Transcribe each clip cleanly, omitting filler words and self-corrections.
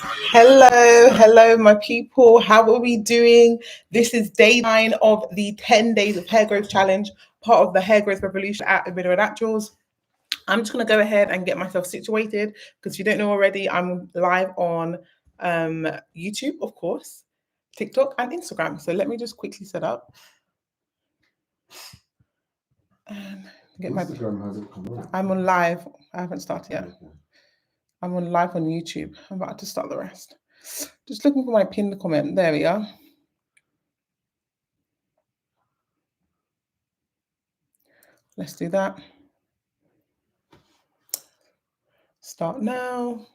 Hello, my people. How are we doing? This is day 9 of the 10 days of hair growth challenge, part of the hair growth revolution at Video Naturals. I'm just going to go ahead and get myself situated because if you don't know already, I'm live on YouTube, of course, TikTok, and Instagram. So let me just quickly set up. And get Instagram hasn't come on. I'm on live. I haven't started yet. Okay. I'm on live on YouTube. I'm about to start the rest. Just looking for my pinned comment. There we are. Let's do that. Start now.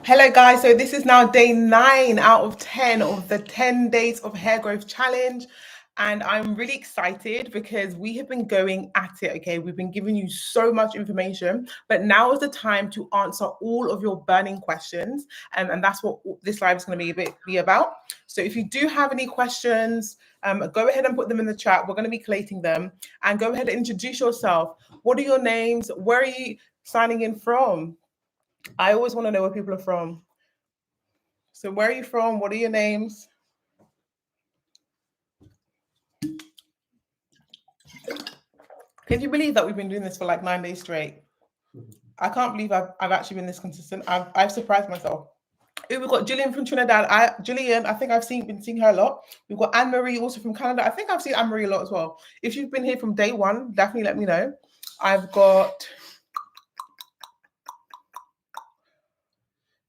Hello guys, so this is now day 9 out of 10 of the 10 days of hair growth challenge. And I'm really excited because we have been going at it, okay? We've been giving you so much information, but now is the time to answer all of your burning questions. And that's what this live is going to be about. So if you do have any questions, go ahead and put them in the chat. We're going to be collating them. And go ahead and introduce yourself. What are your names? Where are you signing in from? I always want to know where people are from. So where are you from? What are your names? Can you believe that we've been doing this for like 9 days straight? I can't believe I've actually been this consistent. I've surprised myself. We've got Gillian from Trinidad. Gillian, I think I've been seeing her a lot. We've got Anne-Marie also from Canada. I think I've seen Anne-Marie a lot as well. If you've been here from day 1, definitely let me know. I've got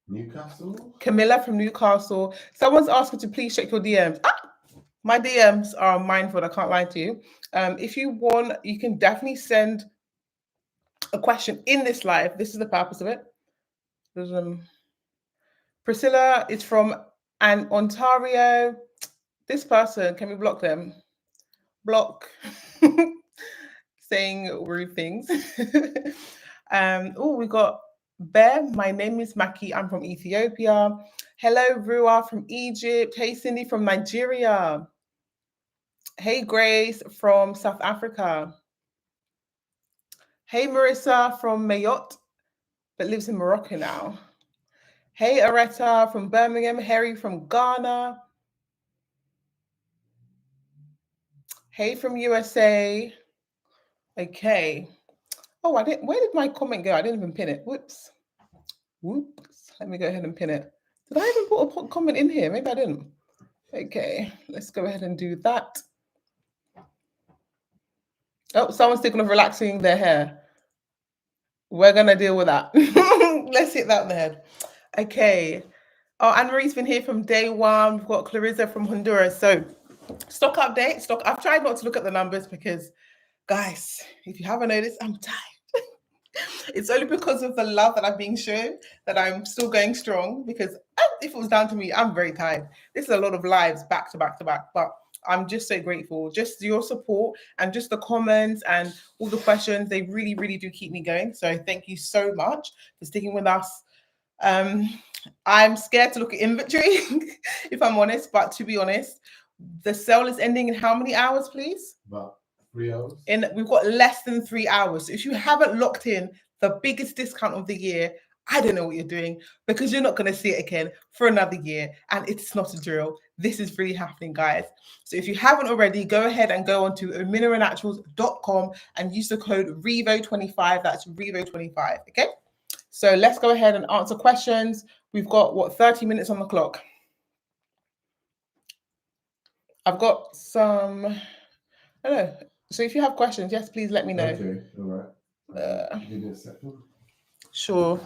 Newcastle. Camilla from Newcastle. Someone's asking to please check your DMs. My DMs are mindful. I can't lie to you. If you want, you can definitely send a question in this live. This is the purpose of it. Priscilla is from Ontario. This person, can we block them? Block. Saying rude things. We got Bear. My name is Maki. I'm from Ethiopia. Hello, Rua from Egypt. Hey, Cindy from Nigeria. Hey, Grace from South Africa. Hey, Marissa from Mayotte, but lives in Morocco now. Hey, Areta from Birmingham. Harry from Ghana. Hey, from USA. Okay. Oh, where did my comment go? I didn't even pin it. Whoops. Let me go ahead and pin it. Did I even put a comment in here? Maybe I didn't. Okay, let's go ahead and do that. Oh, someone's thinking of relaxing their hair. We're going to deal with that. Let's hit that on the head. Okay. Oh, Anne-Marie's been here from day 1. We've got Clarissa from Honduras. So, stock update. I've tried not to look at the numbers because, guys, if you haven't noticed, I'm tired. It's only because of the love that I'm being shown that I'm still going strong, because if it was down to me, I'm very tired. This is a lot of lives back to back to back, but I'm just so grateful. Just your support and just the comments and all the questions, they really, really do keep me going. So thank you so much for sticking with us. I'm scared to look at inventory, if I'm honest, but to be honest, the sale is ending in how many hours, please? About 3 hours. And we've got less than 3 hours. So if you haven't locked in the biggest discount of the year, I don't know what you're doing, because you're not going to see it again for another year. And it's not a drill. This is really happening, guys. So if you haven't already, go ahead and go on to mineralnaturals.com and use the code REVO25. That's REVO25. Okay. So let's go ahead and answer questions. We've got 30 minutes on the clock. I've got some, I don't know. So if you have questions, yes, please let me know. Okay, all right. Give me a second. Sure.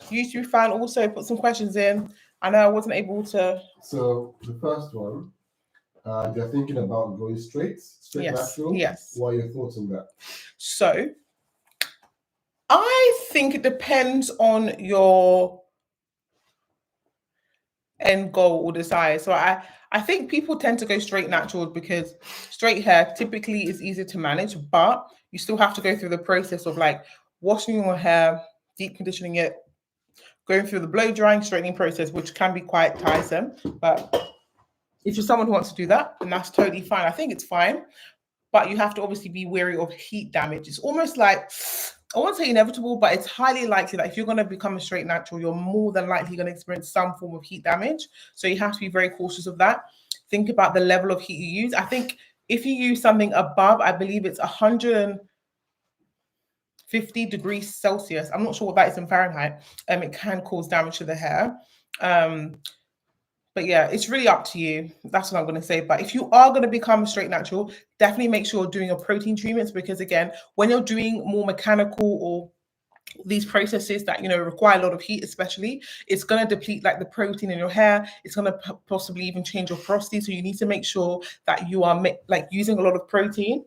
YouTube fan also put some questions in. I know I wasn't able to. So the first one, they're thinking about going straight natural. Yes. What are your thoughts on that? So I think it depends on your end goal or desire. So I think people tend to go straight natural because straight hair typically is easier to manage, but you still have to go through the process of like washing your hair, deep conditioning it, going through the blow drying, straightening process, which can be quite tiresome. But if you're someone who wants to do that, then that's totally fine. I think it's fine. but you have to obviously be wary of heat damage. It's almost like, I won't say inevitable, but it's highly likely that if you're going to become a straight natural, you're more than likely going to experience some form of heat damage. So you have to be very cautious of that. Think about the level of heat you use. I think if you use something above, I believe it's 150 degrees Celsius, I'm not sure what that is in Fahrenheit, it can cause damage to the hair. But yeah, it's really up to you. That's what I'm going to say. But if you are going to become a straight natural, definitely make sure you're doing your protein treatments, because again, when you're doing more mechanical or these processes that require a lot of heat, especially, it's going to deplete like the protein in your hair. It's going to possibly even change your porosity. So you need to make sure that you are like using a lot of protein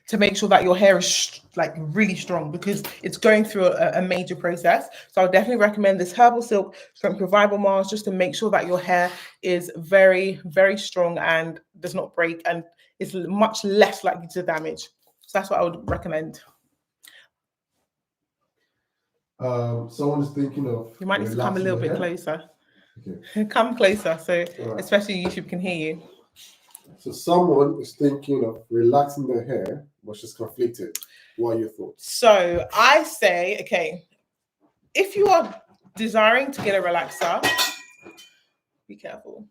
to make sure that your hair is like really strong, because it's going through a major process. So I'll definitely recommend this herbal silk strength revival mask, just to make sure that your hair is very, very strong and does not break and is much less likely to damage. So that's what I would recommend. Someone is thinking of. You might need to come a little bit closer. Okay. Come closer, so right. Especially YouTube can hear you. So someone is thinking of relaxing their hair, but she's conflicted. What are your thoughts? So I say, okay, if you are desiring to get a relaxer, be careful.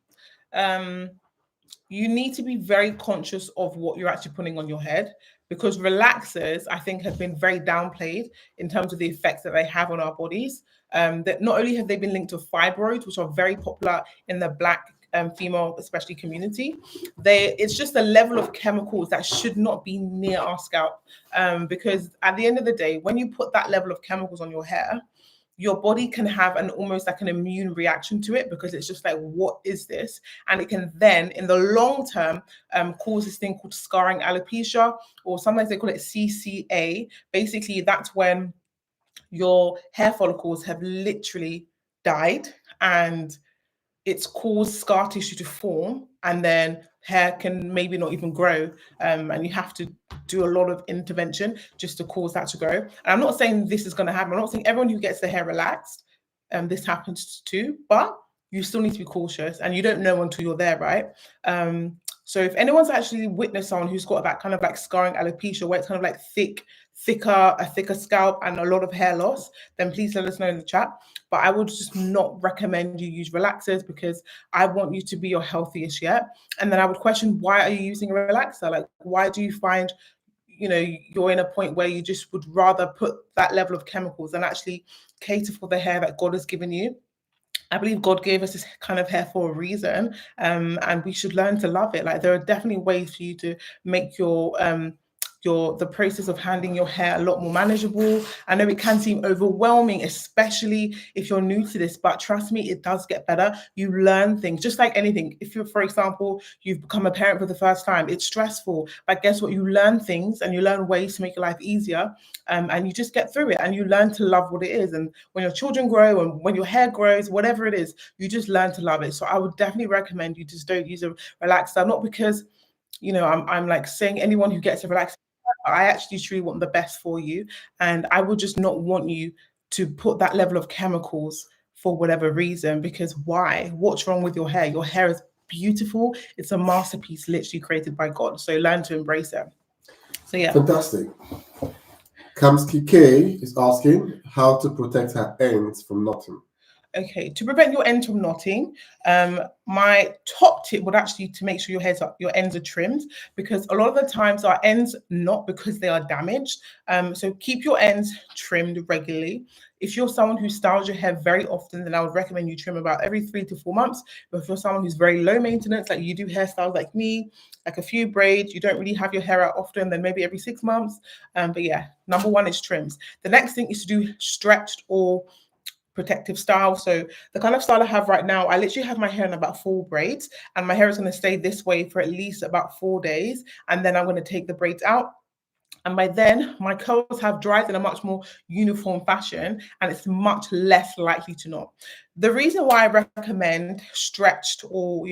You need to be very conscious of what you're actually putting on your head, because relaxers, I think, have been very downplayed in terms of the effects that they have on our bodies. That not only have they been linked to fibroids, which are very popular in the Black female, especially community, it's just a level of chemicals that should not be near our scalp. Because at the end of the day, when you put that level of chemicals on your hair, your body can have almost like an immune reaction to it, because it's just like, what is this? And it can then, in the long term, cause this thing called scarring alopecia, or sometimes they call it CCA. Basically, that's when your hair follicles have literally died and it's caused scar tissue to form, and then hair can maybe not even grow, and you have to do a lot of intervention just to cause that to grow. And I'm not saying this is going to happen. I'm not saying everyone who gets their hair relaxed, this happens too, but you still need to be cautious, and you don't know until you're there, right? So if anyone's actually witnessed someone who's got that kind of like scarring alopecia, where it's kind of like a thicker scalp and a lot of hair loss, then please let us know in the chat. But I would just not recommend you use relaxers, because I want you to be your healthiest yet. And then I would question, why are you using a relaxer? Like, why do you find you're in a point where you just would rather put that level of chemicals and actually cater for the hair that God has given you? I believe God gave us this kind of hair for a reason, and we should learn to love it. Like, there are definitely ways for you to make the process of handling your hair a lot more manageable. I know it can seem overwhelming, especially if you're new to this, but trust me, it does get better. You learn things, just like anything. If you're, for example, you've become a parent for the first time, it's stressful, but guess what? You learn things and you learn ways to make your life easier, and you just get through it, and you learn to love what it is. And when your children grow and when your hair grows, whatever it is, you just learn to love it. So I would definitely recommend you just don't use a relaxer, not because I'm like saying anyone who gets a relaxer. I actually truly want the best for you, and I would just not want you to put that level of chemicals for whatever reason, because why? What's wrong with your hair? Your hair is beautiful. It's a masterpiece literally created by God. So learn to embrace it. So yeah. Fantastic. Kamski K is asking how to protect her ends from knotting. Okay, to prevent your ends from knotting, my top tip would actually to make sure your ends are trimmed, because a lot of the times our ends knot because they are damaged. So keep your ends trimmed regularly. If you're someone who styles your hair very often, then I would recommend you trim about every 3 to 4 months. But if you're someone who's very low maintenance, like you do hairstyles like me, like a few braids, you don't really have your hair out often, then maybe every 6 months. But yeah, number one is trims. The next thing is to do stretched or protective style. So the kind of style I have right now, I literally have my hair in about 4 braids, and my hair is going to stay this way for at least about 4 days, and then I'm going to take the braids out. And by then, my curls have dried in a much more uniform fashion, and it's much less likely to knot. The reason why I recommend stretched or,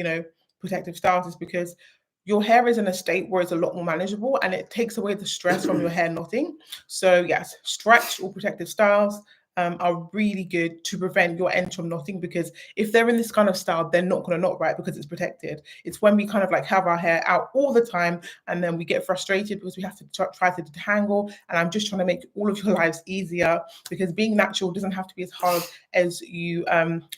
protective styles is because your hair is in a state where it's a lot more manageable, and it takes away the stress from your hair knotting. So yes, stretched or protective styles. are really good to prevent your ends from knotting, because if they're in this kind of style, they're not going to knot, right? Because it's protected. It's when we kind of like have our hair out all the time and then we get frustrated because we have to try to detangle. And I'm just trying to make all of your lives easier, because being natural doesn't have to be as hard as you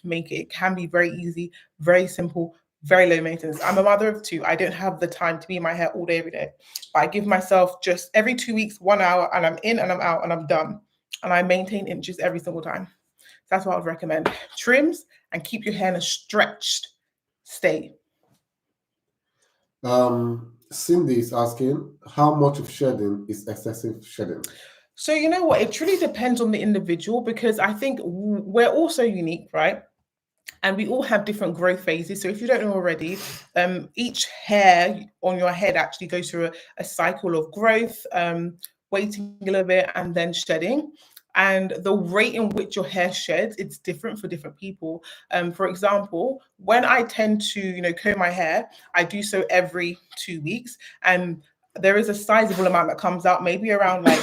make it. It can be very easy, very simple, very low maintenance. I'm a mother of two. I don't have the time to be in my hair all day, every day. But I give myself just every 2 weeks, 1 hour, and I'm in and I'm out and I'm done. And I maintain inches every single time. That's what I would recommend. Trims and keep your hair in a stretched state. Cindy is asking, how much of shedding is excessive shedding? So you know what? It truly depends on the individual, because I think we're all so unique, right? And we all have different growth phases. So if you don't know already, each hair on your head actually goes through a cycle of growth, waiting a little bit, and then shedding. And the rate in which your hair sheds, it's different for different people. For example, when I tend to, comb my hair, I do so every 2 weeks, and there is a sizable amount that comes out, maybe around like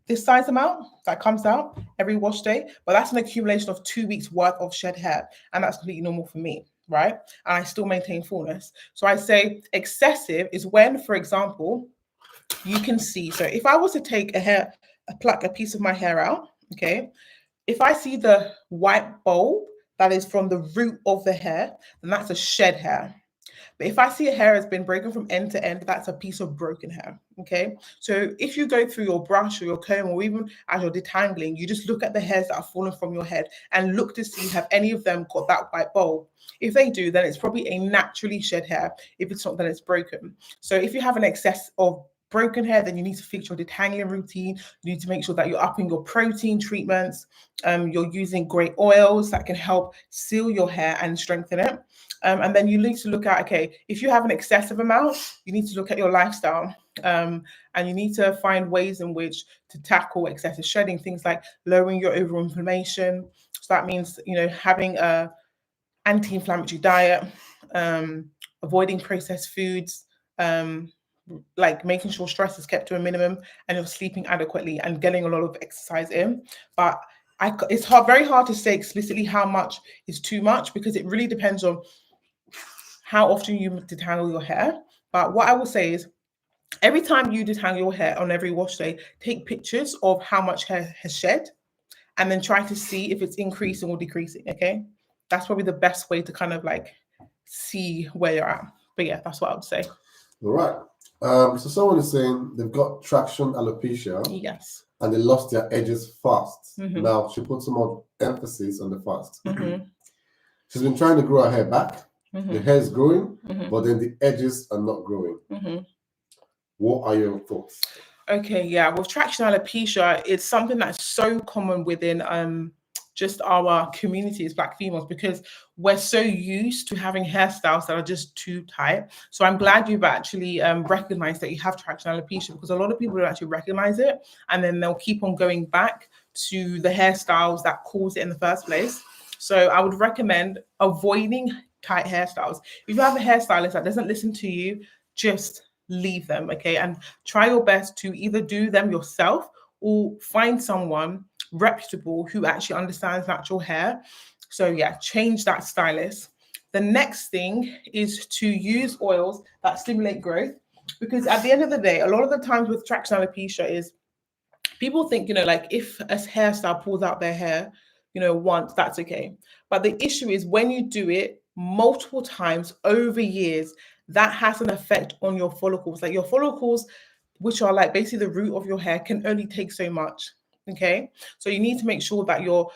this size amount that comes out every wash day, but that's an accumulation of 2 weeks worth of shed hair, and that's completely normal for me, right? And I still maintain fullness. So I say excessive is when, for example, you can see. So if I was to take pluck a piece of my hair out, okay, if I see the white bulb that is from the root of the hair, then that's a shed hair. But if I see a hair has been broken from end to end, that's a piece of broken hair. Okay. So if you go through your brush or your comb, or even as you're detangling, you just look at the hairs that are fallen from your head and look to see, have any of them got that white bulb? If they do, then it's probably a naturally shed hair. If it's not, then it's broken. So if you have an excess of broken hair, then you need to fix your detangling routine. You need to make sure that you're upping your protein treatments. You're using great oils that can help seal your hair and strengthen it. And then you need to look at, okay, if you have an excessive amount, you need to look at your lifestyle. And you need to find ways in which to tackle excessive shedding, things like lowering your overall inflammation. So that means, having a anti-inflammatory diet, avoiding processed foods, like making sure stress is kept to a minimum, and you're sleeping adequately and getting a lot of exercise in. But it's very hard to say explicitly how much is too much, because it really depends on how often you detangle your hair. But what I will say is, every time you detangle your hair on every wash day, take pictures of how much hair has shed, and then try to see if it's increasing or decreasing. Okay, that's probably the best way to kind of like see where you're at. But yeah, that's what I would say. All right. So someone is saying they've got traction alopecia. Yes. And they lost their edges fast. Mm-hmm. Now she puts more emphasis on the fast. Mm-hmm. She's been trying to grow her hair back. Mm-hmm. The hair is growing, Mm-hmm. but then the edges are not growing. Mm-hmm. What are your thoughts? Okay, yeah. With traction alopecia, it's something that's so common within just our community as Black females, because we're so used to having hairstyles that are just too tight. So I'm glad you've actually recognized that you have traction alopecia, because a lot of people don't actually recognize it, and then they'll keep on going back to the hairstyles that caused it in the first place. So I would recommend avoiding tight hairstyles. If you have a hairstylist that doesn't listen to you, just leave them, okay? And try your best to either do them yourself or find someone reputable who actually understands natural hair. So yeah, change that stylist. The next thing is to use oils that stimulate growth, because at the end of the day, a lot of the times with traction alopecia is people think, like if a hairstyle pulls out their hair, once, that's okay. But the issue is when you do it multiple times over years, that has an effect on your follicles. Like your follicles, which are like basically the root of your hair, can only take so much. Okay, so you need to make sure that you're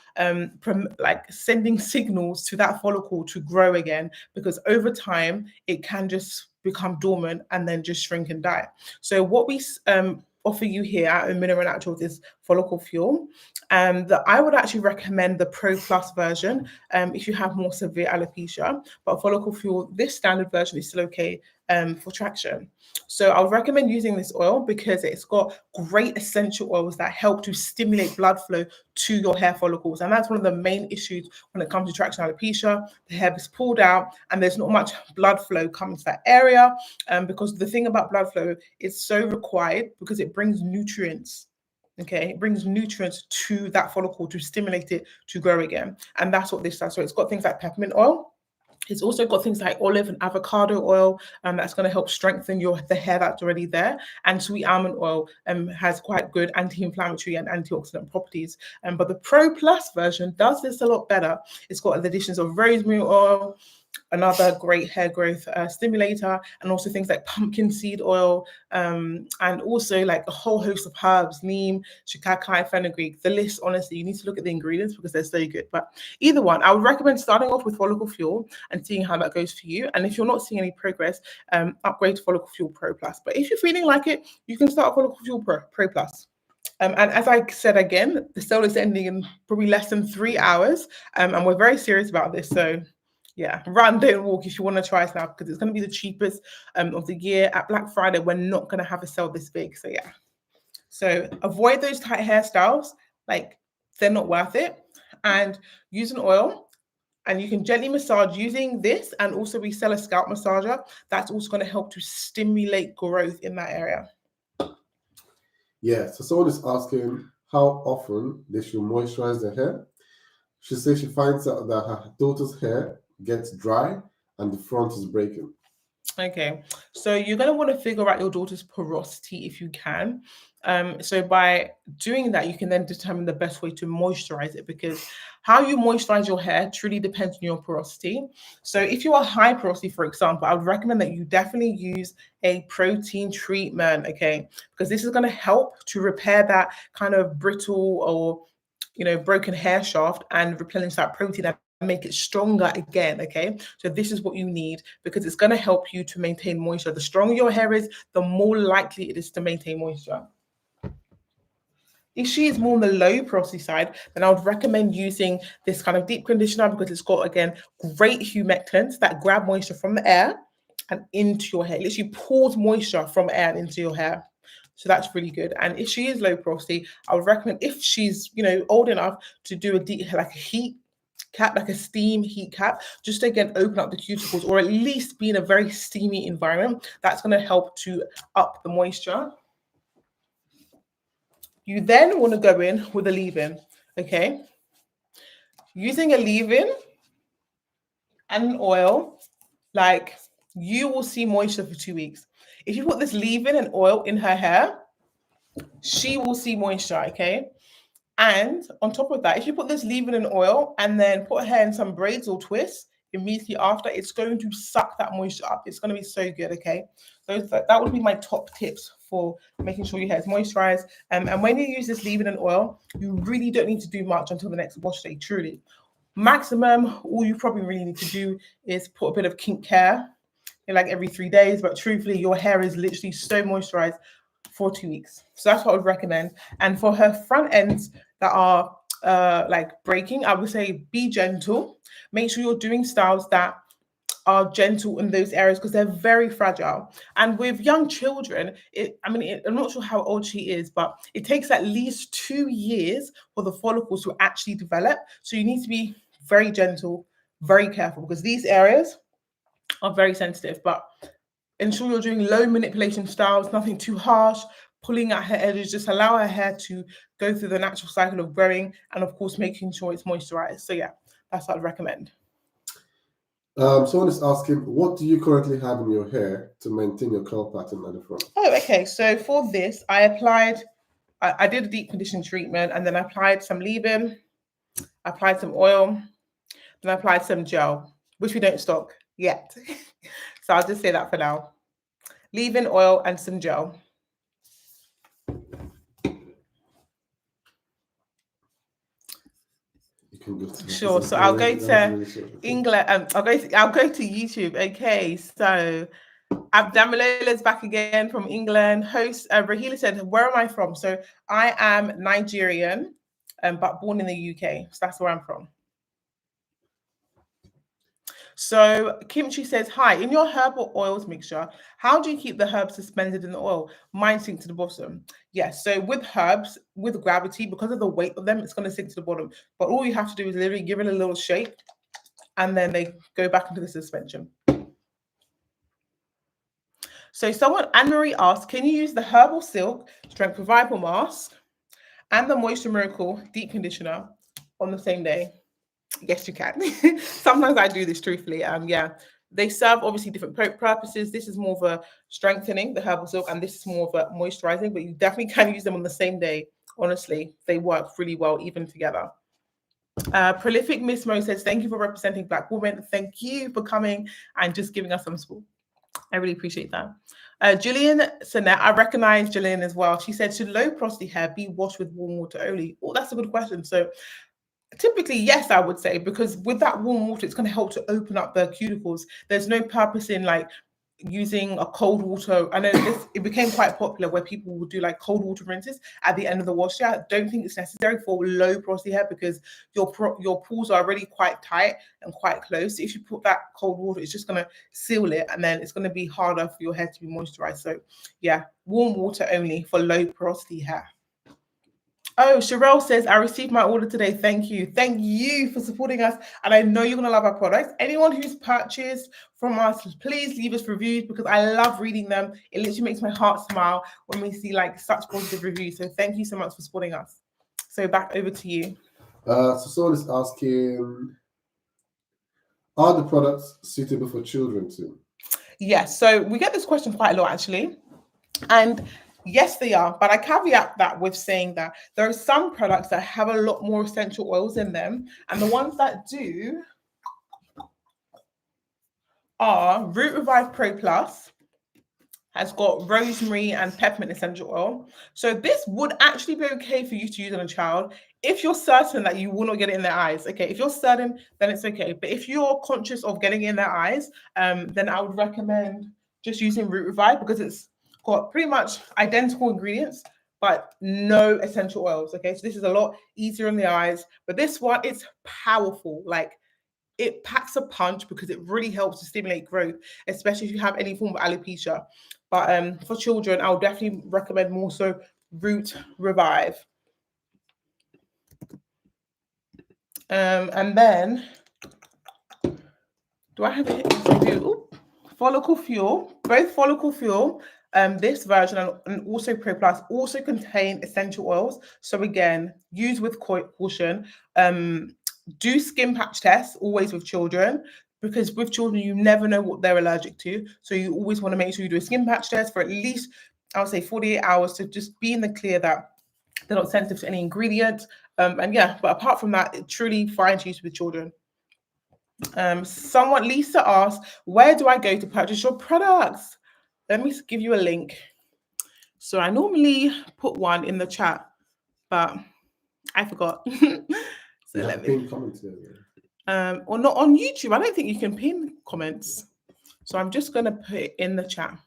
like sending signals to that follicle to grow again, because over time it can just become dormant and then just shrink and die. So what we offer you here at Mineral Naturals is follicle fuel. I would actually recommend the Pro Plus version if you have more severe alopecia, but follicle fuel, this standard version is still okay for traction. So I would recommend using this oil because it's got great essential oils that help to stimulate blood flow to your hair follicles. And that's one of the main issues when it comes to traction alopecia. The hair is pulled out and there's not much blood flow coming to that area, because the thing about blood flow is so required because it brings nutrients Okay, it brings nutrients to that follicle to stimulate it to grow again. And that's what this does. So it's got things like peppermint oil. It's also got things like olive and avocado oil that's going to help strengthen the hair that's already there. And sweet almond oil has quite good anti-inflammatory and antioxidant properties. But the Pro Plus version does this a lot better. It's got the additions of rosemary oil, another great hair growth stimulator, and also things like pumpkin seed oil, and also like a whole host of herbs, neem, shikakai, fenugreek. The list, honestly, you need to look at the ingredients because they're so good. But either one, I would recommend starting off with Follicle Fuel and seeing how that goes for you. And if you're not seeing any progress, upgrade to Follicle Fuel Pro Plus. But if you're feeling like it, you can start Follicle Fuel Pro Plus. And as I said again, the sale is ending in probably less than 3 hours, and we're very serious about this. So yeah, run, don't walk if you want to try it now, because it's going to be the cheapest of the year. At Black Friday, we're not going to have a sale this big. So yeah, so avoid those tight hairstyles. Like, they're not worth it. And use an oil, and you can gently massage using this, and also we sell a scalp massager. That's also going to help to stimulate growth in that area. Yeah, so someone is asking how often they should moisturize their hair. She says she finds out that her daughter's hair gets dry and the front is breaking. Okay, so you're going to want to figure out your daughter's porosity if you can. So by doing that, you can then determine the best way to moisturize it, because how you moisturize your hair truly depends on your porosity. So if you are high porosity, for example, I would recommend that you definitely use a protein treatment, okay? Because this is going to help to repair that kind of brittle or broken hair shaft and replenish that protein and make it stronger again. Okay, so this is what you need, because it's going to help you to maintain moisture. The stronger your hair is, the more likely it is to maintain moisture. If she is more on the low porosity side, then I would recommend using this kind of deep conditioner, because it's got, again, great humectants that grab moisture from the air and into your hair. It literally pulls moisture from air and into your hair. So that's really good. And if she is low porosity, I would recommend, if she's old enough, to do a deep, like a heat cap, like a steam heat cap, just to again open up the cuticles, or at least be in a very steamy environment. That's going to help to up the moisture. You then want to go in with a leave-in, okay? Using a leave-in and an oil, like, you will see moisture for 2 weeks. If you put this leave-in and oil in her hair, she will see moisture, okay? And on top of that, if you put this leave-in and oil and then put her hair in some braids or twists immediately after, it's going to suck that moisture up. It's going to be so good, okay? So that would be my top tips for making sure your hair is moisturized. And when you use this leave-in and oil, you really don't need to do much until the next wash day, truly. Maximum, all you probably really need to do is put a bit of kink care like every 3 days, but truthfully, your hair is literally so moisturized for 2 weeks. So that's what I would recommend. And for her front ends that are like breaking, I would say be gentle. Make sure you're doing styles that are gentle in those areas, because they're very fragile. And with young children, I'm not sure how old she is, but it takes at least 2 years for the follicles to actually develop. So you need to be very gentle, very careful, because these areas are very sensitive. But ensure you're doing low manipulation styles, nothing too harsh, pulling at her edges. Just allow her hair to go through the natural cycle of growing, and of course, making sure it's moisturized. So yeah, that's what I'd recommend. Someone is asking, what do you currently have in your hair to maintain your curl pattern at the front? Oh, okay. So for this, I did a deep conditioning treatment, and then I applied some leave-in, I applied some oil, then I applied some gel, which we don't stock yet. So I'll just say that for now. Leave-in, oil, and some gel. Sure. So I'll go to England. I'll go to YouTube. Okay. So Abdamalola's back again from England. Host Rahila said, "Where am I from?" So I am Nigerian, but born in the UK. So that's where I'm from. So Kimchi says, "Hi, in your herbal oils mixture, how do you keep the herbs suspended in the oil? Mine sink to the bottom." Yes, so with herbs, with gravity, because of the weight of them, it's going to sink to the bottom. But all you have to do is literally give it a little shake, and then they go back into the suspension. So Anne-Marie asked, can you use the herbal silk strength revival mask and the Moisture Miracle Deep Conditioner on the same day. Yes, you can. Sometimes I do this truthfully. Yeah, they serve obviously different purposes. This is more of a strengthening, the herbal silk, and this is more of a moisturizing, but you definitely can use them on the same day. Honestly, they work really well even together. Prolific Miss Mo says, thank you for representing Black women. Thank you for coming and just giving us some support. I really appreciate that. Gillian Sinet, I recognize Gillian as well. She said, should low porosity hair be washed with warm water only? Oh, that's a good question. So typically, yes, I would say, because with that warm water, it's going to help to open up the cuticles. There's no purpose in like using a cold water. I know it became quite popular where people would do like cold water rinses at the end of the wash. I don't think it's necessary for low porosity hair because your pores are already quite tight and quite close. If you put that cold water, it's just going to seal it, and then it's going to be harder for your hair to be moisturized. So yeah, warm water only for low porosity hair. Oh, Sherelle says, I received my order today. Thank you. Thank you for supporting us. And I know you're going to love our products. Anyone who's purchased from us, please leave us reviews because I love reading them. It literally makes my heart smile when we see like such positive reviews. So thank you so much for supporting us. So back over to you. So someone is asking, are the products suitable for children too? Yes. So we get this question quite a lot actually. And yes, they are, but I caveat that with saying that there are some products that have a lot more essential oils in them, and the ones that do are Root Revive Pro Plus, has got rosemary and peppermint essential oil. So this would actually be okay for you to use on a child if you're certain that you will not get it in their eyes. Okay, if you're certain, then it's okay. But if you're conscious of getting it in their eyes, then I would recommend just using Root Revive because it's got pretty much identical ingredients, but no essential oils. Okay, so this is a lot easier on the eyes. But this one, it's powerful. Like it packs a punch because it really helps to stimulate growth, especially if you have any form of alopecia. But for children, I'll definitely recommend more so Root Revive. And then, do I have a review? Follicle Fuel, both Follicle Fuel, this version and also Pro Plus also contain essential oils. So again, use with caution. Do skin patch tests always with children because with children you never know what they're allergic to. So you always want to make sure you do a skin patch test for at least, I would say 48 hours to just be in the clear that they're not sensitive to any ingredient. And yeah, but apart from that, it truly fine to use with children. Someone, Lisa asked, where do I go to purchase your products? Let me give you a link. So I normally put one in the chat, but I forgot. So You let pin me. comments here. Or not on YouTube. I don't think you can pin comments. So I'm just going to put it in the chat.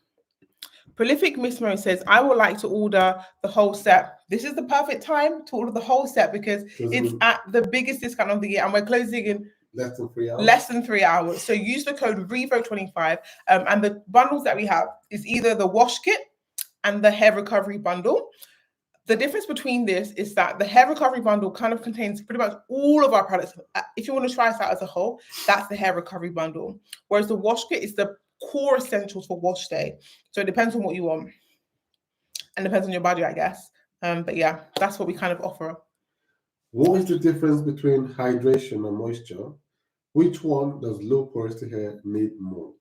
Prolific Miss Mo says, I would like to order the whole set. This is the perfect time to order the whole set because it's at the biggest discount of the year and we're closing in less than 3 hours. Less than 3 hours. So use the code REVO25. And the bundles that we have is either the wash kit and the hair recovery bundle. The difference between this is that the hair recovery bundle kind of contains pretty much all of our products. If you want to try us out as a whole, that's the hair recovery bundle. Whereas the wash kit is the core essentials for wash day. So it depends on what you want and depends on your budget, I guess. But yeah, that's what we kind of offer. What is the difference between hydration and moisture? Which one does low porosity hair need more?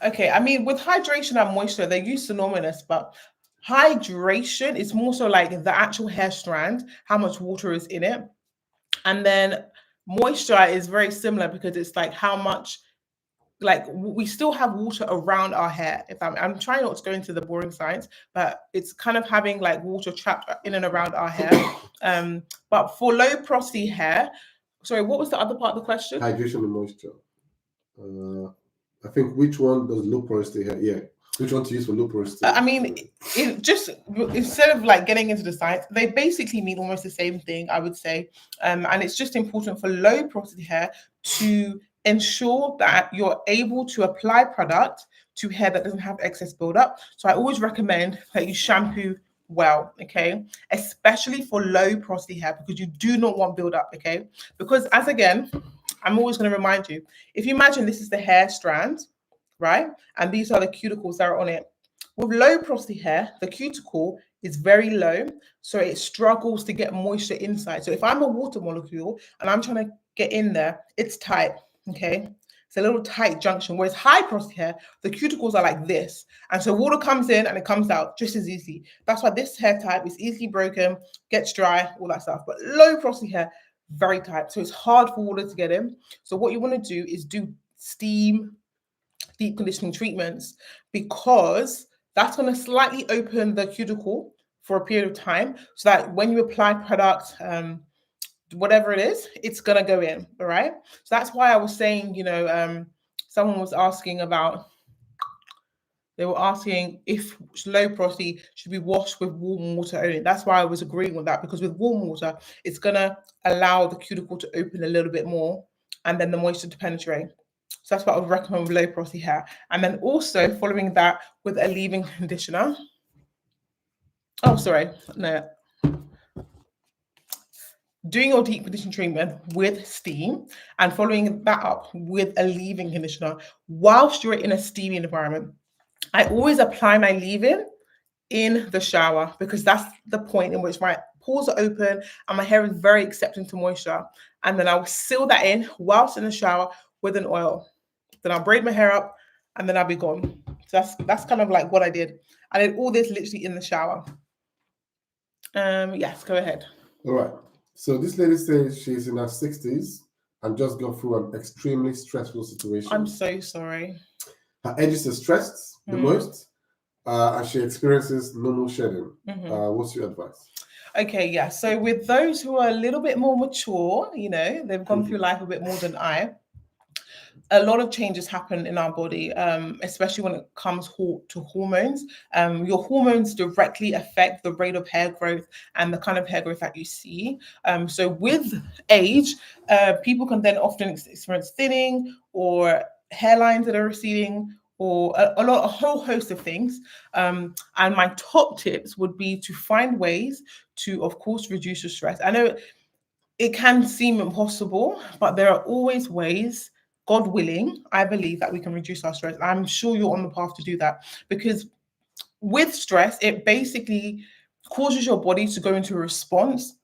Okay, I mean, with hydration and moisture, they're used synonymous, but hydration is more so like the actual hair strand, how much water is in it. And then moisture is very similar because it's like how much, like we still have water around our hair. If I'm trying not to go into the boring science, but it's kind of having like water trapped in and around our hair. But for low porosity hair, sorry, what was the other part of the question? Hydration and moisture. I think which one does low porosity hair? Yeah, which one to use for low porosity? I mean, it just instead of like getting into the science, they basically mean almost the same thing, I would say. And it's just important for low porosity hair to ensure that you're able to apply product to hair that doesn't have excess buildup. So I always recommend that you shampoo well, okay, especially for low porosity hair because you do not want buildup, okay? Because as again, I'm always going to remind you, if you imagine this is the hair strand, right? And these are the cuticles that are on it. With low porosity hair, the cuticle is very low, so it struggles to get moisture inside. So if I'm a water molecule and I'm trying to get in there, it's tight, okay? It's a little tight junction, whereas high porosity hair, the cuticles are like this. And so water comes in and it comes out just as easily. That's why this hair type is easily broken, gets dry, all that stuff. But low porosity hair, very tight. So it's hard for water to get in. So what you want to do is do steam, deep conditioning treatments, because that's going to slightly open the cuticle for a period of time so that when you apply product, whatever it is, it's going to go in. All right. So that's why I was saying, someone was asking about, they were asking if low porosity should be washed with warm water only. That's why I was agreeing with that, because with warm water, it's going to allow the cuticle to open a little bit more and then the moisture to penetrate. So that's what I would recommend with low porosity hair. And then also following that with a leave-in conditioner. Oh, sorry. No. Doing your deep conditioning treatment with steam and following that up with a leave-in conditioner whilst you're in a steamy environment. I always apply my leave-in in the shower because that's the point in which my pores are open and my hair is very accepting to moisture. And then I'll seal that in whilst in the shower with an oil. Then I'll braid my hair up and then I'll be gone. So that's kind of like what I did. I did all this literally in the shower. Yes, go ahead. All right. So this lady says she's in her 60s and just got through an extremely stressful situation. I'm so sorry. Her edges are stressed the most, and she experiences normal shedding. What's your advice? Okay, yeah. So with those who are a little bit more mature, they've gone through life a bit more than I. A lot of changes happen in our body, especially when it comes to hormones. Your hormones directly affect the rate of hair growth and the kind of hair growth that you see. So with age, people can then often experience thinning or hairlines that are receding, or a whole host of things. And my top tips would be to find ways to, of course, reduce your stress. I know it can seem impossible, but there are always ways, God willing, I believe that we can reduce our stress. I'm sure you're on the path to do that, because with stress, it basically causes your body to go into a response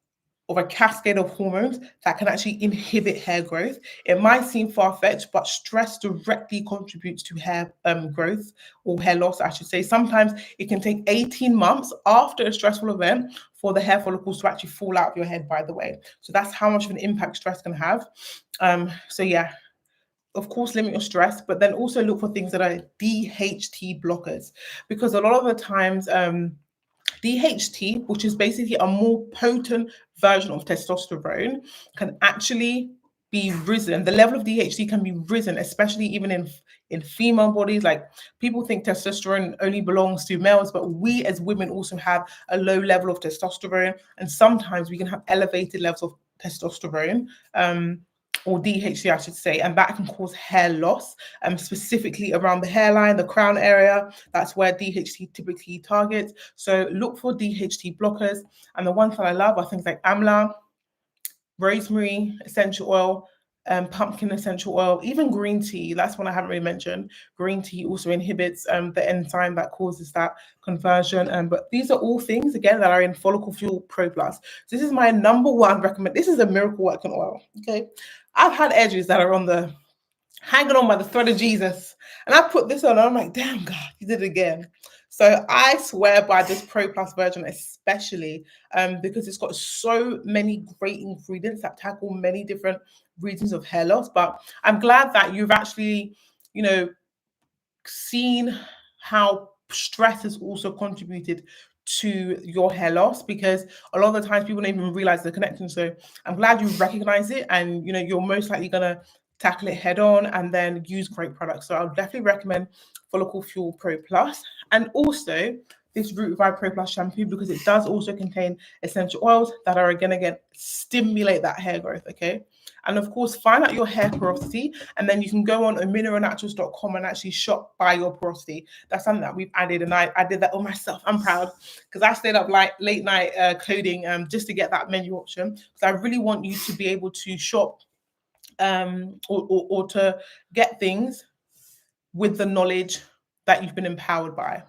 of a cascade of hormones that can actually inhibit hair growth. It might seem far-fetched, but stress directly contributes to hair growth, or hair loss, I should say. Sometimes it can take 18 months after a stressful event for the hair follicles to actually fall out of your head, by the way. So that's how much of an impact stress can have. So yeah, of course, limit your stress, but then also look for things that are DHT blockers, because a lot of the times, DHT, which is basically a more potent version of testosterone, can actually be risen. The level of DHT can be risen, especially even in female bodies. Like, people think testosterone only belongs to males, but we as women also have a low level of testosterone, and sometimes we can have elevated levels of testosterone. Or DHT, I should say, and that can cause hair loss, specifically around the hairline, the crown area. That's where DHT typically targets. So look for DHT blockers. And the ones that I love are things like amla, rosemary essential oil, pumpkin essential oil, even green tea. That's one I haven't really mentioned. Green tea also inhibits the enzyme that causes that conversion. But these are all things, again, that are in Follicle Fuel Pro Plus. So this is my number one recommend. This is a miracle working oil. Okay, I've had edges that are hanging on by the thread of Jesus, and I put this on and I'm like, damn, God, you did it again. So I swear by this Pro Plus version, especially because it's got so many great ingredients that tackle many different reasons of hair loss. But I'm glad that you've actually, seen how stress has also contributed to your hair loss, because a lot of the times people don't even realize the connection. So I'm glad you recognize it, and you're most likely gonna tackle it head on and then use great products. So I'll definitely recommend Follicle Fuel Pro Plus, and also this Root Revive Pro Plus shampoo, because it does also contain essential oils that are again stimulate that hair growth. Okay. And of course, find out your hair porosity, and then you can go on aminonaturals.com and actually shop by your porosity. That's something that we've added, and I did that all myself. I'm proud, because I stayed up like late night coding just to get that menu option. So I really want you to be able to shop or to get things with the knowledge that you've been empowered by.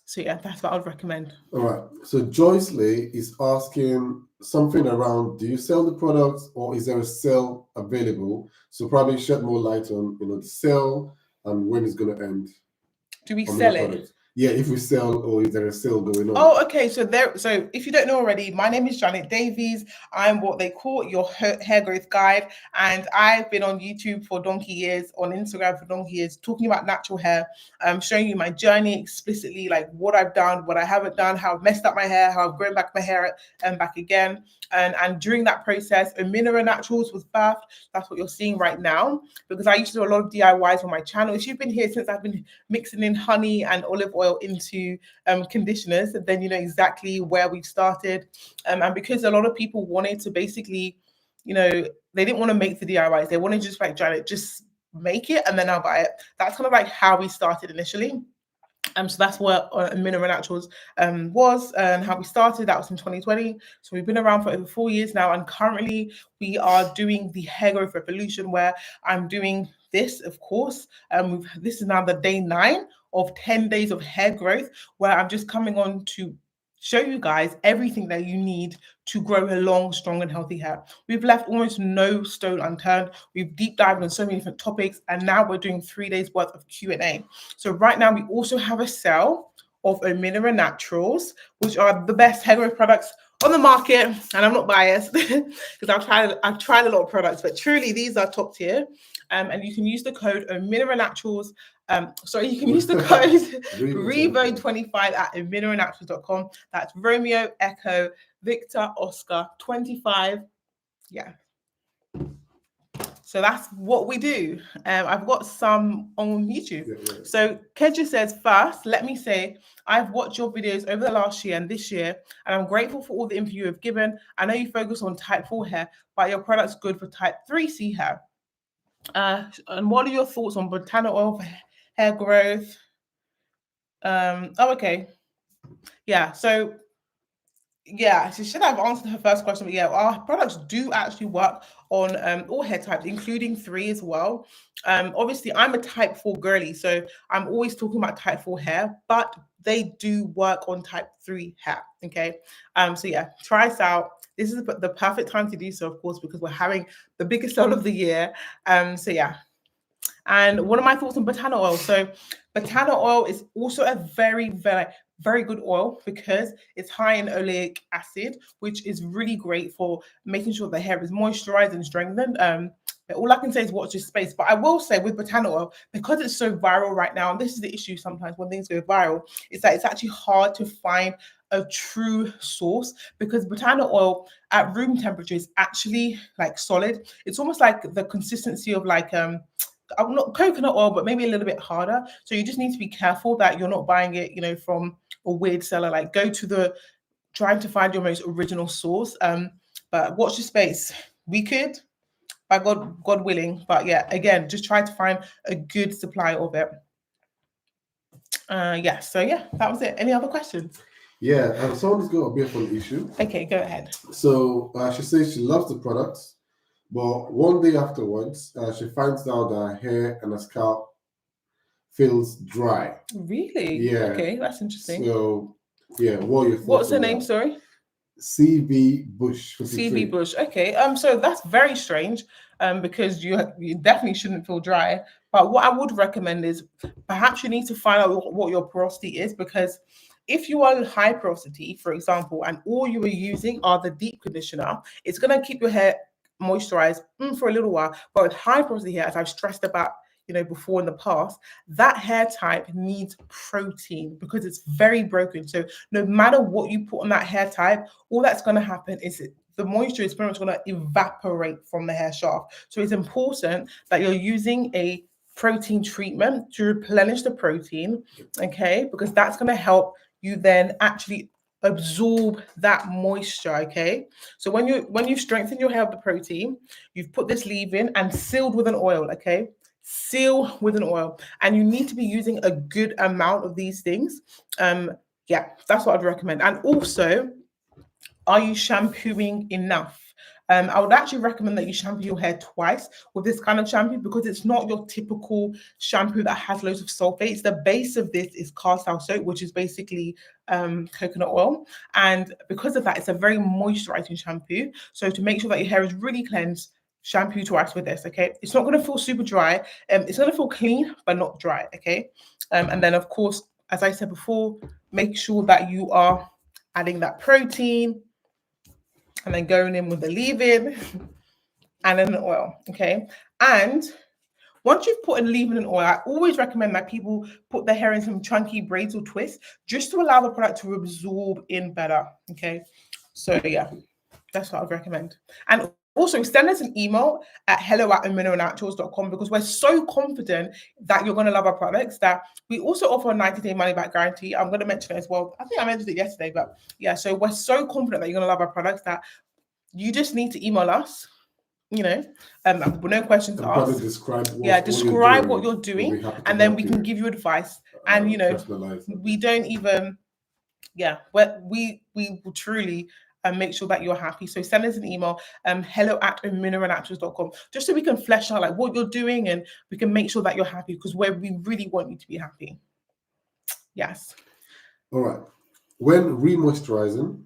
So yeah, that's what I would recommend. All right. So Joyce Lee is asking something around: do you sell the products, or is there a sale available? So probably shed more light on the sale and when it's going to end Do we on your sell it? products. Yeah, if we sell, or is there a sale going on? Oh, okay. So if you don't know already, my name is Janet Davies. I'm what they call your hair growth guide, and I've been on YouTube for donkey years, on Instagram for donkey years, talking about natural hair, showing you my journey explicitly, like what I've done, what I haven't done, how I've messed up my hair, how I've grown back my hair and back again. And during that process, Mineral Naturals was birthed. That's what you're seeing right now, because I used to do a lot of DIYs on my channel. If you've been here since I've been mixing in honey and olive oil into conditioners, then you know exactly where we've started. And because a lot of people wanted to basically, they didn't want to make the DIYs. They wanted to just like, Janet, just make it and then I'll buy it. That's kind of like how we started initially. So that's what Mineral Naturals was and how we started. That was in 2020. So we've been around for over 4 years now. And currently we are doing the hair growth revolution, where I'm doing this, of course. This is now the day 9 of 10 days of hair growth, where I'm just coming on to show you guys everything that you need to grow a long, strong, and healthy hair. We've left almost no stone unturned. We've deep dived on so many different topics, and now we're doing 3 days worth of Q&A. So right now we also have a sale of Mineral Naturals, which are the best hair growth products on the market. And I'm not biased because I've tried a lot of products, but truly these are top tier. And you can use the code Mineral Naturals. You can use the code REVO25 at mineralnaturals.com. That's Romeo Echo Victor Oscar 25. Yeah. So that's what we do. I've got some on YouTube. Yeah. So Kedja says, first, let me say, I've watched your videos over the last year and this year, and I'm grateful for all the info you have given. I know you focus on type 4 hair, but your product's good for type 3C hair. And what are your thoughts on botanical oil for hair growth? Okay. Yeah, so yeah, she should have answered her first question, but yeah, our products do actually work on all hair types, including 3 as well. Obviously, I'm a type 4 girly, so I'm always talking about type 4 hair, but they do work on type 3 hair. Okay. So yeah, try us out. This is the perfect time to do so, of course, because we're having the biggest sale of the year. So yeah. And what are my thoughts on botanical oil? So botanical oil is also a very, very, very good oil because it's high in oleic acid, which is really great for making sure the hair is moisturized and strengthened. But all I can say is watch this space. But I will say with botanical oil, because it's so viral right now, and this is the issue sometimes when things go viral, is that it's actually hard to find a true source, because botanical oil at room temperature is actually like solid. It's almost like the consistency of like not coconut oil, but maybe a little bit harder. So you just need to be careful that you're not buying it, from a weird seller. Like go to trying to find your most original source. But watch the space. We could, by God willing. But yeah, again, just try to find a good supply of it. Yeah. So yeah, that was it. Any other questions? Yeah, someone's got a bit of an issue. Okay, go ahead. So she says she loves the products, but one day afterwards, she finds out that her hair and her scalp feels dry. Really? Yeah. Okay, that's interesting. So, yeah, what are your thoughts? What's her on name? that? Sorry. CV Bush. 53. CV Bush. Okay. So that's very strange. Because you definitely shouldn't feel dry. But what I would recommend is perhaps you need to find out what your porosity is, because if you are high porosity, for example, and all you are using are the deep conditioner, it's going to keep your hair moisturized for a little while. But with high porosity hair, as I've stressed about, before in the past, that hair type needs protein because it's very broken. So no matter what you put on that hair type, all that's going to happen is the moisture is pretty much going to evaporate from the hair shaft. So it's important that you're using a protein treatment to replenish the protein, okay? Because that's going to help you then actually absorb that moisture, okay? So when you strengthen your hair with the protein, you've put this leave-in and sealed with an oil, okay? Seal with an oil, and you need to be using a good amount of these things. Yeah, that's what I'd recommend. And also, are you shampooing enough? I would actually recommend that you shampoo your hair twice with this kind of shampoo because it's not your typical shampoo that has loads of sulfates. The base of this is cast iron soap, which is basically coconut oil. And because of that, it's a very moisturizing shampoo. So to make sure that your hair is really cleansed, shampoo twice with this, okay? It's not going to feel super dry. It's going to feel clean, but not dry, okay? And then, of course, as I said before, make sure that you are adding that protein and then going in with the leave-in and then the oil, okay? And once you've put in leave-in and oil, I always recommend that people put their hair in some chunky braids or twists just to allow the product to absorb in better, okay? So yeah, that's what I'd recommend. And also send us an email at hello@mineralnaturals.com because we're so confident that you're going to love our products that we also offer a 90-day money-back guarantee. I'm going to mention it as well. I think I mentioned it yesterday, but yeah, so we're so confident that you're going to love our products that you just need to email us, with no questions asked. Describe what you're doing, and then we can give you advice. And we don't even, we will truly make sure that you're happy. So send us an email, hello@mineralnaturals.com, just so we can flesh out like what you're doing and we can make sure that you're happy because we really want you to be happy. Yes. All right. When remoisturizing,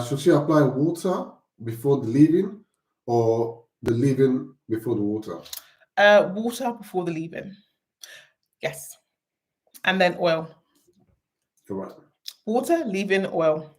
should she apply water before the leave-in or the leave-in before the water? Water before the leave-in. Yes. And then oil. All right. Water, leave-in, oil.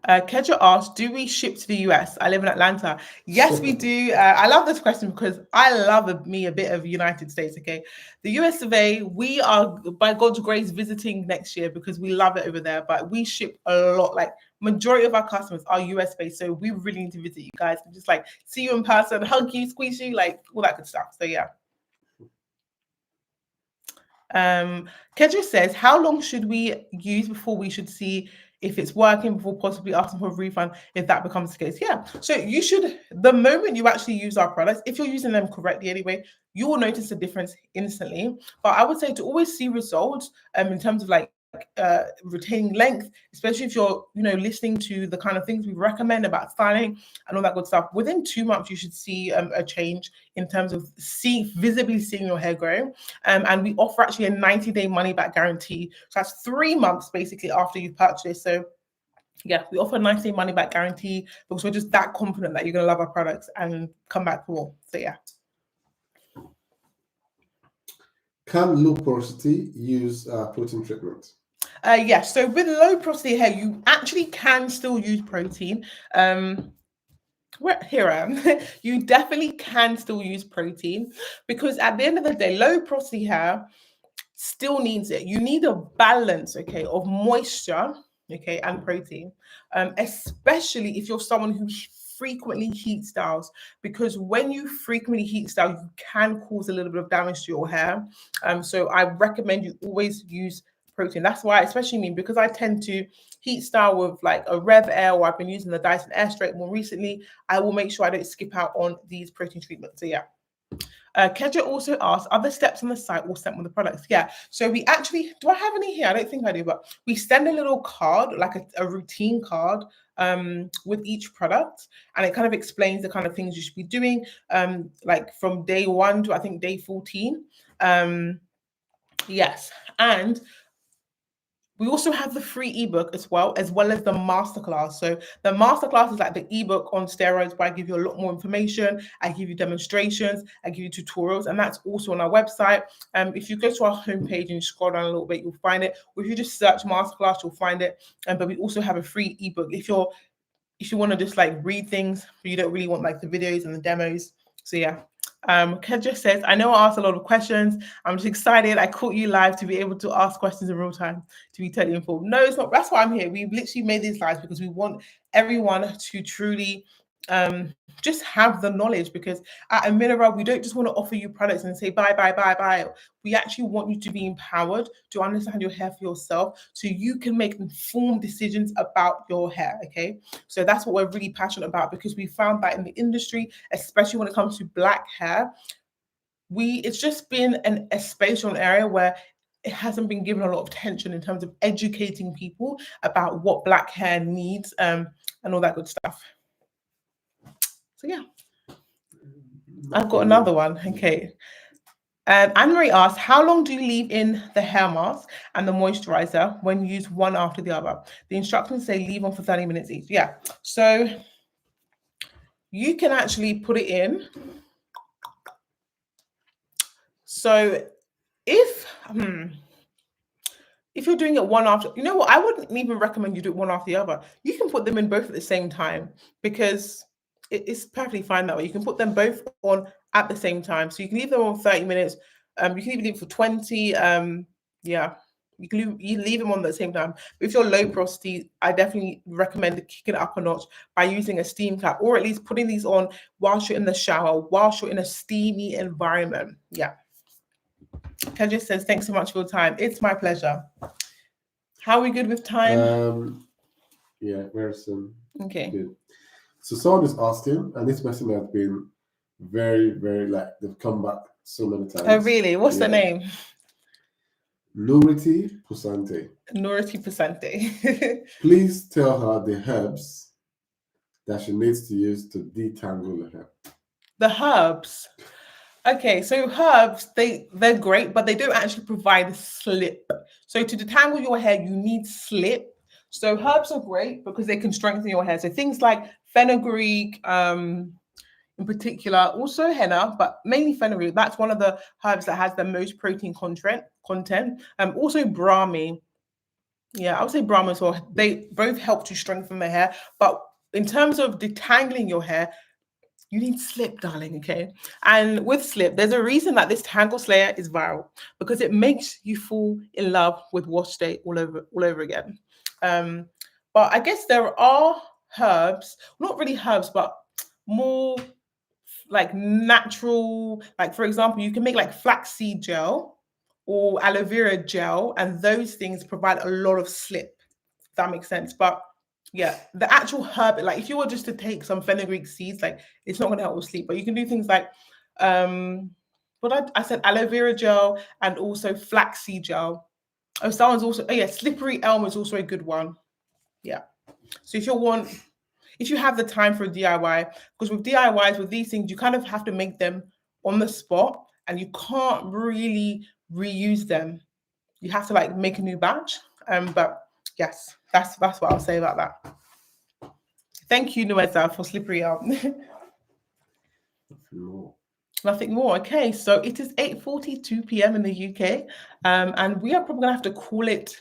Kedra asked, do we ship to the US? I live in Atlanta. Yes, we do. I love this question because I love me a bit of United States, okay? The US of A, we are, by God's grace, visiting next year because we love it over there, but we ship a lot. Like, majority of our customers are US-based, so we really need to visit you guys and just, like, see you in person, hug you, squeeze you, like, all that good stuff. So, yeah. Kedra says, how long should we use before we should see if it's working before possibly asking for a refund if that becomes the case? Yeah, so you should, the moment you actually use our products, if you're using them correctly anyway, you will notice a difference instantly. But I would say to always see results in terms of like retaining length, especially if you're listening to the kind of things we recommend about styling and all that good stuff. Within 2 months you should see a change in terms of visibly seeing your hair grow. And we offer actually a 90-day money back guarantee, so that's 3 months basically after you've purchased. So yeah, we offer a 90-day money back guarantee because we're just that confident that you're going to love our products and come back for more. So yeah. Can low porosity use protein treatment? Yes. So with low porosity hair, you actually can still use protein. Here I am. You definitely can still use protein because at the end of the day, low porosity hair still needs it. You need a balance, okay, of moisture, okay, and protein, especially if you're someone who frequently heat styles, because when you frequently heat style, you can cause a little bit of damage to your hair. So I recommend you always use protein. That's why, especially me, because I tend to heat style with like a Rev Air, or I've been using the Dyson Airstraight more recently, I will make sure I don't skip out on these protein treatments. So yeah. Kedra also asked, other steps on the site or sent with the products? Yeah, so we actually, do I have any here? I don't think I do, but we send a little card, like a routine card with each product, and it kind of explains the kind of things you should be doing, like from day 1 to I think day 14. Yes, and we also have the free ebook as well as the masterclass. So the masterclass is like the ebook on steroids, where I give you a lot more information. I give you demonstrations, I give you tutorials, and that's also on our website. If you go to our homepage and you scroll down a little bit, you'll find it. Or if you just search masterclass, you'll find it. But we also have a free ebook if you want to just like read things, but you don't really want like the videos and the demos. So yeah. Kedra says, I know I asked a lot of questions. I'm just excited I caught you live to be able to ask questions in real time, to be totally informed. No, it's not. That's why I'm here. We've literally made these lives because we want everyone to truly just have the knowledge, because at Aminera, we don't just want to offer you products and say buy, buy, buy, buy. We actually want you to be empowered to understand your hair for yourself so you can make informed decisions about your hair, okay? So that's what we're really passionate about, because we found that in the industry, especially when it comes to black hair, it's just been a space or an area where it hasn't been given a lot of attention in terms of educating people about what black hair needs and all that good stuff. So yeah, I've got another one. Okay. Anne-Marie asked, how long do you leave in the hair mask and the moisturizer when you use one after the other? The instructions say leave on for 30 minutes each. Yeah. So you can actually put it in. So if if you're doing it one after, you know what, I wouldn't even recommend you do it one after the other. You can put them in both at the same time because it's perfectly fine that way. You can put them both on at the same time. So you can leave them on 30 minutes. You can even leave it for 20. Yeah, you leave them on at the same time. But if you're low porosity, I definitely recommend kicking it up a notch by using a steam cap, or at least putting these on whilst you're in the shower, whilst you're in a steamy environment. Yeah. Kendra says, thanks so much for your time. It's my pleasure. How are we good with time? Yeah, very soon. Okay. Good. So someone is asking, and this person has been very, very, like, they've come back so many times. Oh, really? What's the name? Nority Pusante. Nority Pusante. Please tell her the herbs that she needs to use to detangle the hair. The herbs. Okay, so herbs, they're great, but they don't actually provide slip. So to detangle your hair, you need slip. So herbs are great because they can strengthen your hair. So things like fenugreek, in particular, also henna, but mainly fenugreek. That's one of the herbs that has the most protein content. Also brahmi. Yeah, I would say brahmi as well. They both help to strengthen the hair, but in terms of detangling your hair, you need slip, darling, okay? And with slip, there's a reason that this Tangle Slayer is viral because it makes you fall in love with wash day all over again. But I guess there are herbs, not really herbs, but more like natural, like for example, you can make like flaxseed gel or aloe vera gel, and those things provide a lot of slip. If that makes sense. But yeah, the actual herb, like if you were just to take some fenugreek seeds, like it's not going to help with sleep. But you can do things like, what I said, aloe vera gel and also flaxseed gel. Oh, someone's also, oh yeah, slippery elm is also a good one. Yeah. So if you have the time for a DIY, because with DIYs, with these things, you kind of have to make them on the spot and you can't really reuse them. You have to like make a new batch. But yes, that's what I'll say about that. Thank you, Nueza, for slippery elm. Nothing more. Okay, so it is 8:42 p.m. in the UK, and we are probably gonna have to call it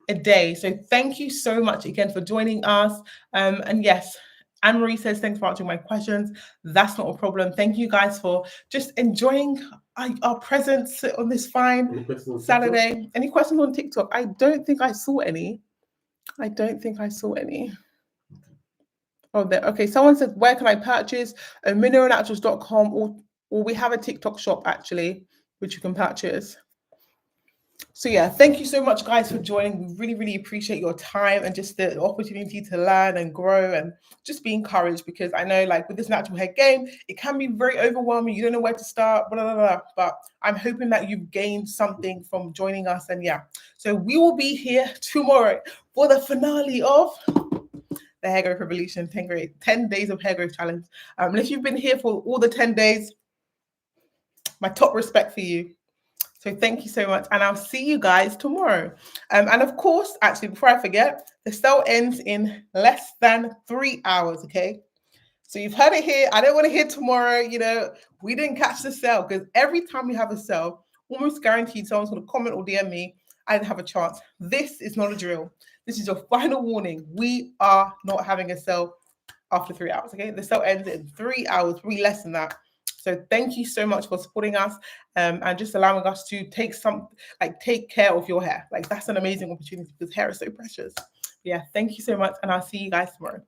a day. So thank you so much again for joining us. And yes, Anne-Marie says, thanks for answering my questions. That's not a problem. Thank you guys for just enjoying our presence on this fine Saturday. Any questions on TikTok? I don't think I saw any. Oh, there. Okay, someone said, where can I purchase? Mineralnaturals.com, or we have a TikTok shop actually, which you can purchase. So yeah, thank you so much, guys, for joining. We really, really appreciate your time and just the opportunity to learn and grow and just be encouraged, because I know, like, with this natural hair game, it can be very overwhelming. You don't know where to start, blah, blah, blah. But I'm hoping that you've gained something from joining us. And yeah, so we will be here tomorrow for the finale of the Hair Growth Revolution 10 days of hair growth challenge. And if you've been here for all the 10 days, my top respect for you. So thank you so much, and I'll see you guys tomorrow. And of course, actually, before I forget, the sale ends in less than 3 hours, okay? So you've heard it here. I don't want to hear tomorrow, we didn't catch the sale, because every time we have a sale, almost guaranteed someone's going to comment or DM me, I didn't have a chance. This is not a drill. This is your final warning. We are not having a sale after 3 hours, okay? The sale ends in 3 hours, probably less than that. So thank you so much for supporting us and just allowing us to take care of your hair. Like, that's an amazing opportunity because hair is so precious. Yeah, thank you so much, and I'll see you guys tomorrow.